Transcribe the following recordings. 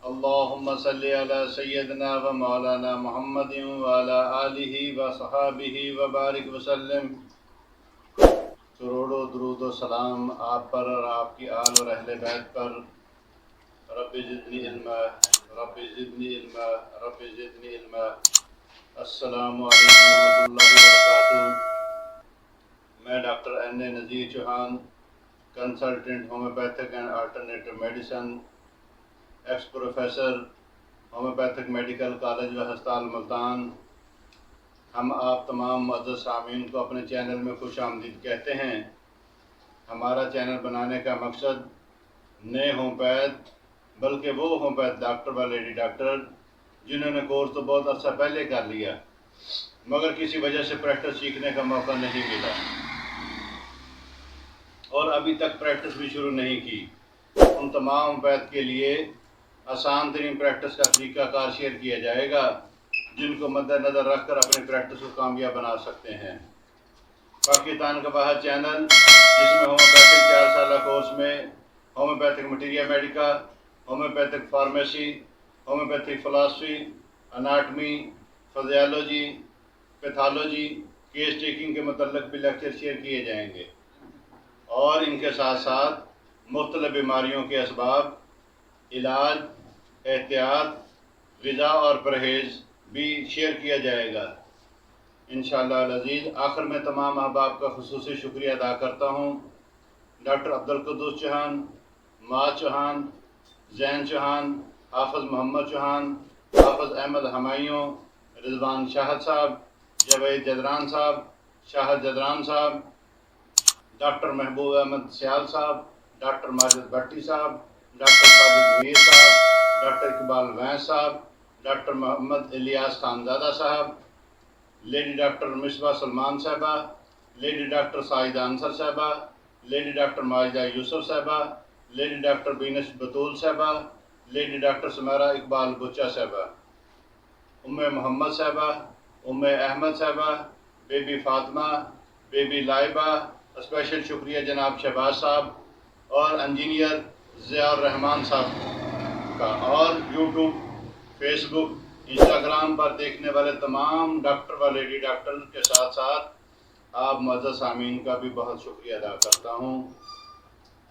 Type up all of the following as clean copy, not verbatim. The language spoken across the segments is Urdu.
اللهم صل على سيدنا ومولانا محمد وعلى آلہ وصحابہ وبارک وسلم۔ کروڑوں درود و سلام آپ پر اور آپ کی آل اور اہل بیت پر۔ رب زدنی علما، رب زدنی علما، رب زدنی علما۔ السلام علیکم ورحمۃ اللہ وبرکاتہ۔ میں doctor N A Nazir Chauhan, consultant homeopathic and alternative medicine, ex professor, homeopathic medical college و ہسپتال ملتان۔ ہم آپ تمام معزز سامعین کو اپنے چینل میں خوش آمدید کہتے ہیں۔ ہمارا چینل بنانے کا مقصد نئے ہومیوپیتھ، بلکہ وہ ہومیوپیتھ ڈاکٹر و لیڈی ڈاکٹر جنہوں نے کورس تو بہت عرصہ پہلے کر لیا مگر کسی وجہ سے پریکٹس سیکھنے کا موقع نہیں ملا اور ابھی تک پریکٹس بھی شروع نہیں کی، ان تمام ہومیوپیتھ کے لیے آسان ترین پریکٹس کا طریقہ کار شیئر کیا جائے گا جن کو مد نظر رکھ کر اپنی پریکٹس کو کامیاب بنا سکتے ہیں۔ پاکستان کا واحد چینل جس میں ہومیوپیتھک 4 سالہ کورس میں homeopathic materia medica, homeopathic pharmacy, homeopathic philosophy, anatomy, physiology, pathology, case taking کے متعلق بھی لیکچر شیئر کیے جائیں گے اور ان کے ساتھ ساتھ مختلف بیماریوں کے اسباب، علاج، احتیاط، غذا اور پرہیز بھی شیئر کیا جائے گا انشاءاللہ العزیز۔ آخر میں تمام احباب کا خصوصی شکریہ ادا کرتا ہوں۔ ڈاکٹر عبدالقدوس چوہان، معاذ چوہان، زین چوہان، حافظ محمد چوہان، حافظ احمد ہمایوں، رضوان شاہد صاحب، جاوید جدران صاحب، شاہد جدران صاحب، ڈاکٹر محبوب احمد سیال صاحب، ڈاکٹر ماجد بھٹی صاحب، ڈاکٹر ساجد میر صاحب، ڈاکٹر اقبال وینس صاحب، ڈاکٹر محمد الیاس خانزادہ صاحب، لیڈی ڈاکٹر مصباح سلمان صاحبہ، لیڈی ڈاکٹر سائدہ انصر صاحبہ، لیڈی ڈاکٹر ماجدہ یوسف صاحبہ، لیڈی ڈاکٹر بینش بطول صاحبہ، لیڈی ڈاکٹر سمیرہ اقبال بچہ صاحبہ، ام محمد صاحبہ، ام احمد صاحبہ، Bibi Fatima, Bibi Laiba. Special شکریہ جناب شہباز صاحب اور انجینئر ضیاء الرحمان صاحب کا، اور یوٹیوب، فیس بک، انسٹاگرام پر دیکھنے والے تمام ڈاکٹر و لیڈی ڈاکٹر کے ساتھ ساتھ آپ معزز سامعین کا بھی بہت شکریہ ادا کرتا ہوں۔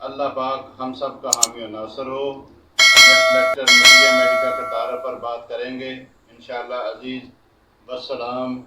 اللہ پاک ہم سب کا حامی و ناصر ہو۔ نیکسٹ لیکچر مٹیریا میڈیکا کے تعارف پر بات کریں گے انشاءاللہ عزیز۔ والسلام۔